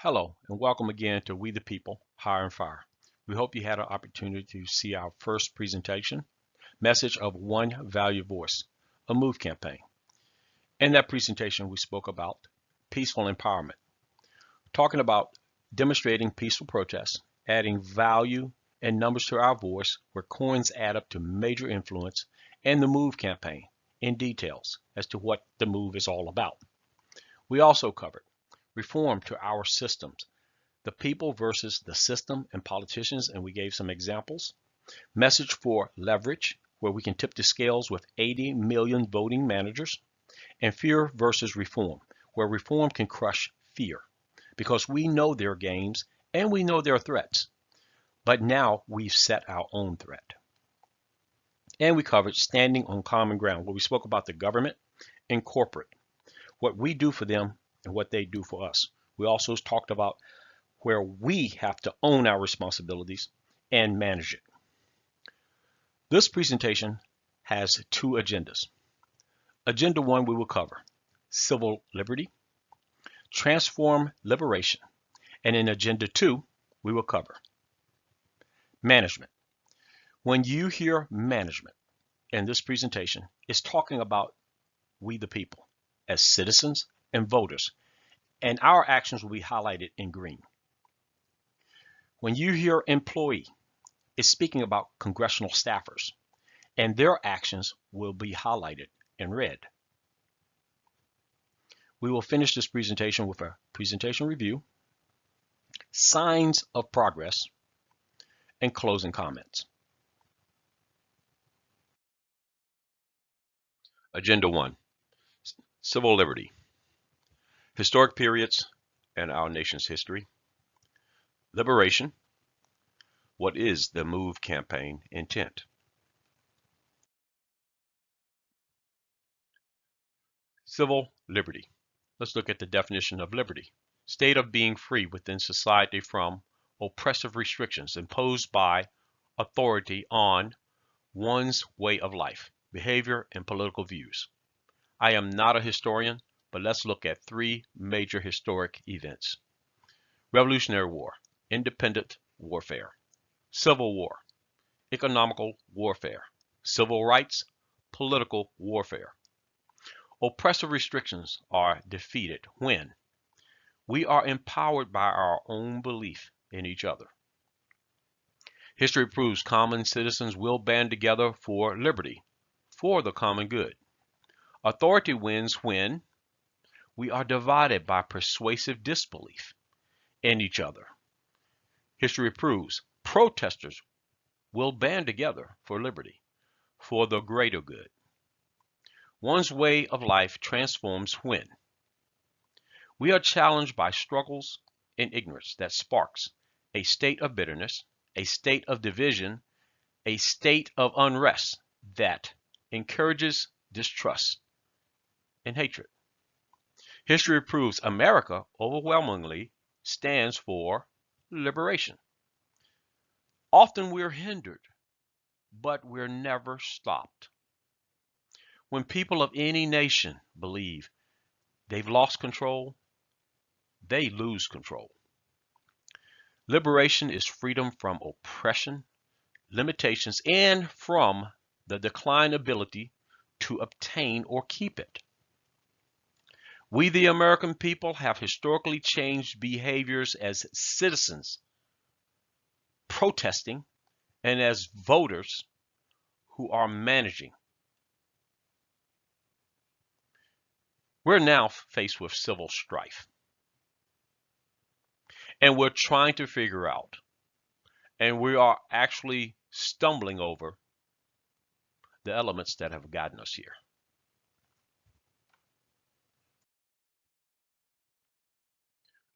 Hello, and welcome again to We the People, Hire and Fire. We hope you had an opportunity to see our first presentation, Message of One Value Voice, a MOVE campaign. In that presentation, we spoke about peaceful empowerment, talking about demonstrating peaceful protest, adding value and numbers to our voice where coins add up to major influence, and the MOVE campaign in details as to what the MOVE is all about. We also covered reform to our systems, the people versus the system and politicians, and we gave some examples. Message for leverage, where we can tip the scales with 80 million voting managers, and fear versus reform, where reform can crush fear because we know their games and we know their threats, but now we've set our own threat. And we covered standing on common ground, where we spoke about the government and corporate, what we do for them and what they do for us. We also talked about where we have to own our responsibilities and manage it. This presentation has two agendas. Agenda 1 we will cover civil liberty, transform liberation, and in Agenda 2 we will cover management. When you hear management in this presentation, it's talking about we the people as citizens and voters, and our actions will be highlighted in green. When you hear employee, it's speaking about congressional staffers, and their actions will be highlighted in red. We will finish this presentation with a presentation review, signs of progress, and closing comments. Agenda 1, civil liberty, historic periods in our nation's history, liberation, what is the MOVE campaign intent? Civil liberty. Let's look at the definition of liberty. State of being free within society from oppressive restrictions imposed by authority on one's way of life, behavior, and political views. I am not a historian, but let's look at three major historic events. Revolutionary War, independent warfare, Civil War, economical warfare, civil rights, political warfare. Oppressive restrictions are defeated when we are empowered by our own belief in each other. History proves common citizens will band together for liberty, for the common good. Authority wins when we are divided by persuasive disbelief in each other. History proves protesters will band together for liberty, for the greater good. One's way of life transforms when we are challenged by struggles and ignorance that sparks a state of bitterness, a state of division, a state of unrest that encourages distrust and hatred. History proves America overwhelmingly stands for liberation. Often we're hindered, but we're never stopped. When people of any nation believe they've lost control, they lose control. Liberation is freedom from oppression, limitations, and from the declined ability to obtain or keep it. We, the American people, have historically changed behaviors as citizens protesting and as voters who are managing. We're now faced with civil strife. And we're trying to figure out, and we are actually stumbling over the elements that have gotten us here.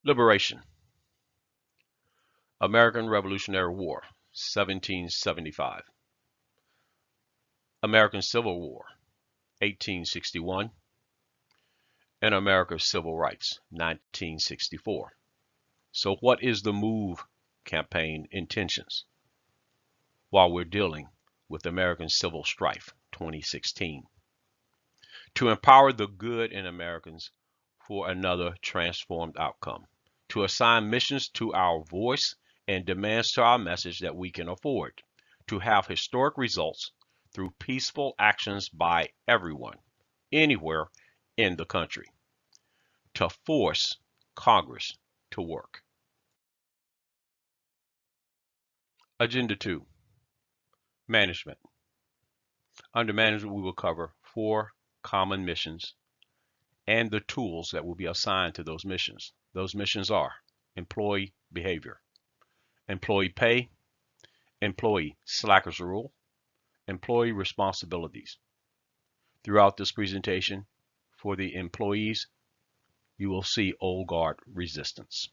Liberation. American Revolutionary War, 1775. American Civil War, 1861. And America's Civil Rights, 1964. So what is the MOVE campaign intentions while we're dealing with American Civil Strife, 2016? To empower the good in Americans for another transformed outcome, to to assign missions to our voice and demands to our message that we can afford, to have historic results through peaceful actions by everyone, anywhere in the country, to force Congress to work. Agenda 2, Management. Under management, we will cover 4 common missions and the tools that will be assigned to those missions. Those missions are employee behavior, employee pay, employee slackers rule, employee responsibilities. Throughout this presentation, for the employees, you will see old guard resistance.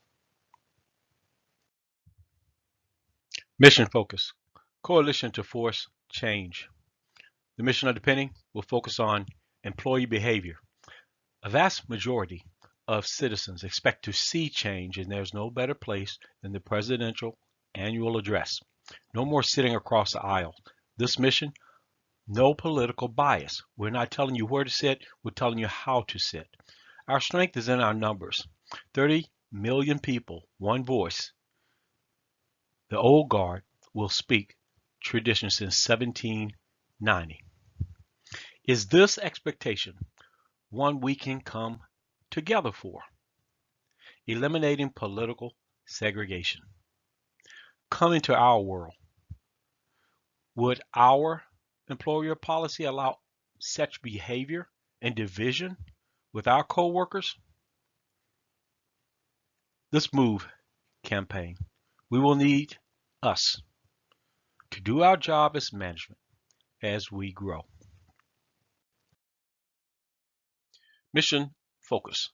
Mission focus, coalition to force change. The mission underpinning will focus on employee behavior. A vast majority of citizens expect to see change, and there's no better place than the presidential annual address. No more sitting across the aisle. This mission, no political bias. We're not telling you where to sit, we're telling you how to sit. Our strength is in our numbers. 30 million people, one voice. The old guard will speak tradition since 1790. Is this expectation one we can come together for? Eliminating political segregation. Coming to our world. Would our employer policy allow such behavior and division with our co-workers? This MOVE campaign, we will need us to do our job as management as we grow. Mission focus,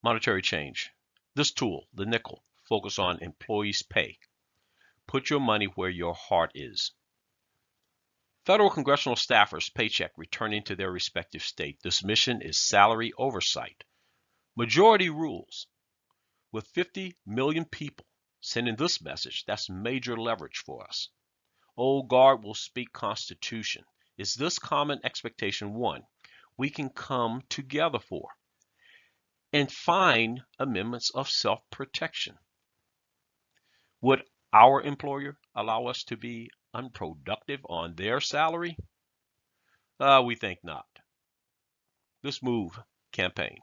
monetary change. This tool, the nickel, focus on employees' pay. Put your money where your heart is. Federal congressional staffers' paycheck returning to their respective state. This mission is salary oversight. Majority rules. With 50 million people sending this message, that's major leverage for us. Old guard will speak Constitution. Is this common expectation one we can come together for? And find amendments of self-protection. Would our employer allow us to be unproductive on their salary? We think not. This MOVE campaign,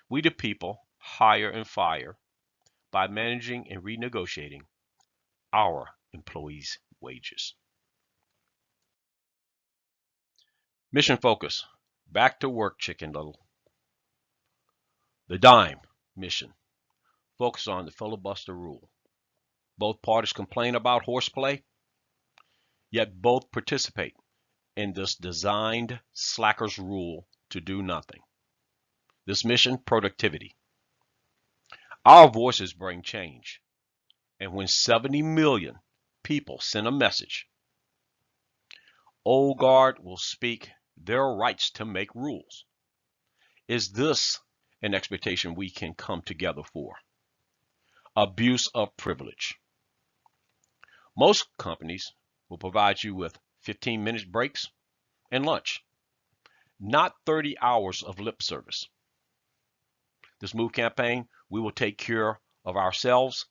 we the people hire and fire by managing and renegotiating our employees' wages. Mission focus, back to work, Chicken Little. The dime mission, focus on the filibuster rule. Both parties complain about horseplay, yet both participate in this designed slackers rule to do nothing. This mission, productivity. Our voices bring change. And when 70 million people send a message, old guard will speak their rights to make rules. Is this an expectation we can come together for? Abuse of privilege. Most companies will provide you with 15-minute breaks and lunch, not 30 hours of lip service. This MOVE campaign, we will take care of ourselves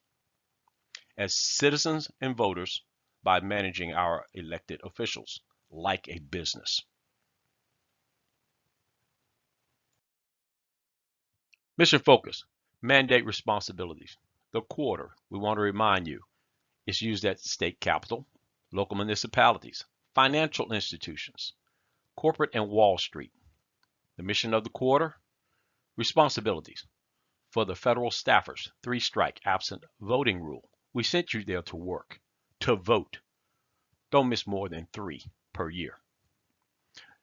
as citizens and voters by managing our elected officials like a business. Mission focus, mandate responsibilities. The quarter, we want to remind you, is used at state capital, local municipalities, financial institutions, corporate and Wall Street. The mission of the quarter, responsibilities. For the federal staffers, 3-strike absent voting rule. We sent you there to work, to vote. Don't miss more than 3 per year.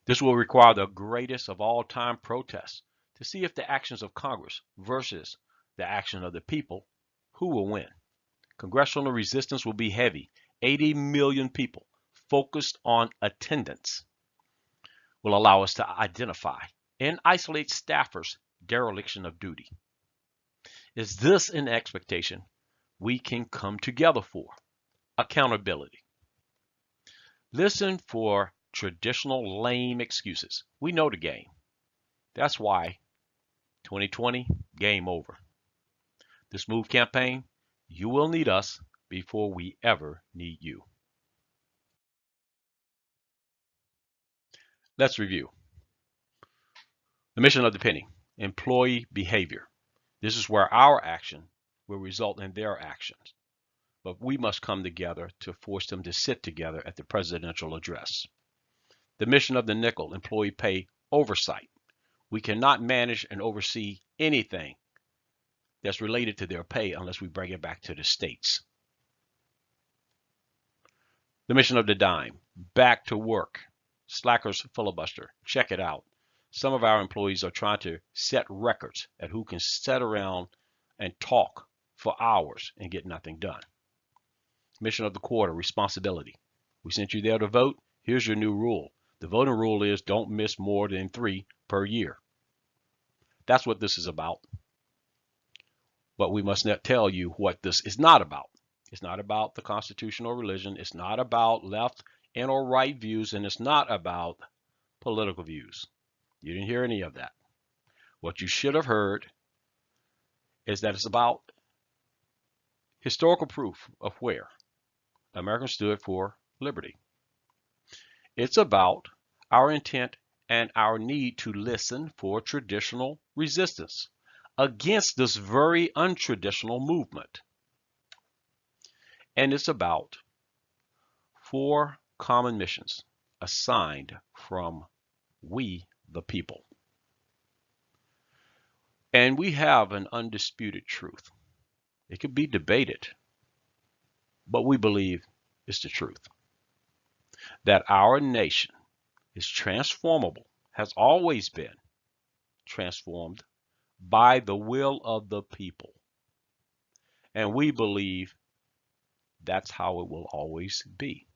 This will require the greatest of all time protests to see if the actions of Congress versus the action of the people, who will win. Congressional resistance will be heavy. 80 million people focused on attendance will allow us to identify and isolate staffers' dereliction of duty. Is this an expectation we can come together for? Accountability. Listen for traditional lame excuses. We know the game. That's why 2020, game over. This MOVE campaign, you will need us before we ever need you. Let's review. The mission of the penny, employee behavior. This is where our action will result in their actions. But we must come together to force them to sit together at the presidential address. The mission of the nickel, employee pay oversight. We cannot manage and oversee anything that's related to their pay unless we bring it back to the states. The mission of the dime, back to work. Slackers filibuster. Check it out. Some of our employees are trying to set records at who can sit around and talk for hours and get nothing done. Mission of the quarter, responsibility. We sent you there to vote. Here's your new rule. The voting rule is don't miss more than 3 per year. That's what this is about. But we must not tell you what this is not about. It's not about the Constitution or religion. It's not about left and or right views, and it's not about political views. You didn't hear any of that. What you should have heard is that it's about historical proof of where Americans stood for liberty. It's about our intent and our need to listen for traditional resistance against this very untraditional movement. And it's about 4 common missions assigned from we the people. And we have an undisputed truth. It could be debated, but we believe it's the truth. That our nation is transformable, has always been transformed by the will of the people. And we believe that's how it will always be.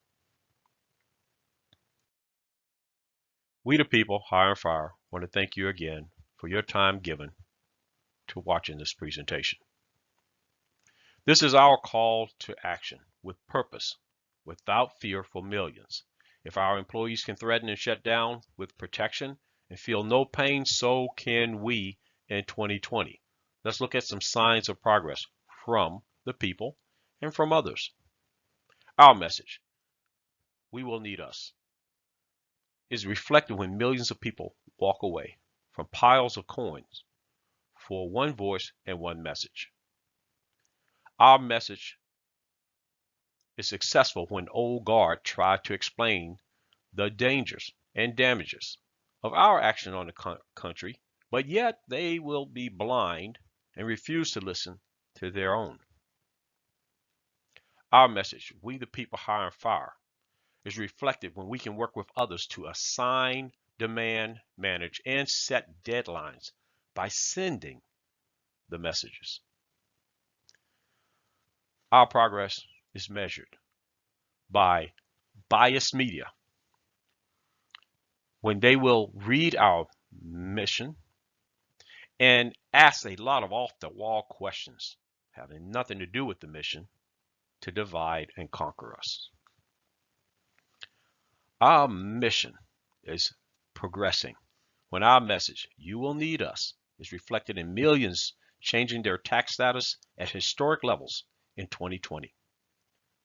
We the people, Hire and Fire, want to thank you again for your time given to watching this presentation. This is our call to action with purpose, without fear for millions. If our employees can threaten and shut down with protection and feel no pain, so can we in 2020. Let's look at some signs of progress from the people and from others. Our message, we will need us, is reflected when millions of people walk away from piles of coins for one voice and one message. Our message is successful when old guard try to explain the dangers and damages of our action on the country, but yet they will be blind and refuse to listen to their own. Our message, we the people hire and fire, is reflected when we can work with others to assign, demand, manage, and set deadlines by sending the messages. Our progress is measured by biased media when they will read our mission and ask a lot of off-the-wall questions having nothing to do with the mission to divide and conquer us. Our mission is progressing when our message, you will need us, is reflected in millions changing their tax status at historic levels in 2020.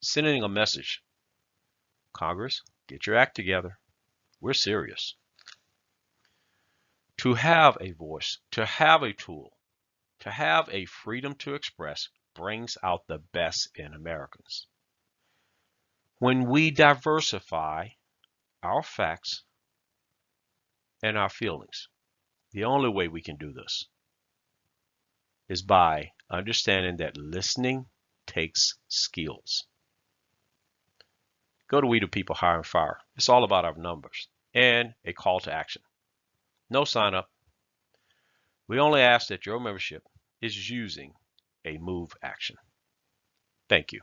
Sending a message, Congress, get your act together. We're serious. To have a voice, to have a tool, to have a freedom to express brings out the best in Americans. When we diversify our facts and our feelings, the only way we can do this is by understanding that listening takes skills. Go to We the People Hire and Fire. It's all about our numbers and a call to action. No sign up. We only ask that your membership is using a MOVE action. Thank you.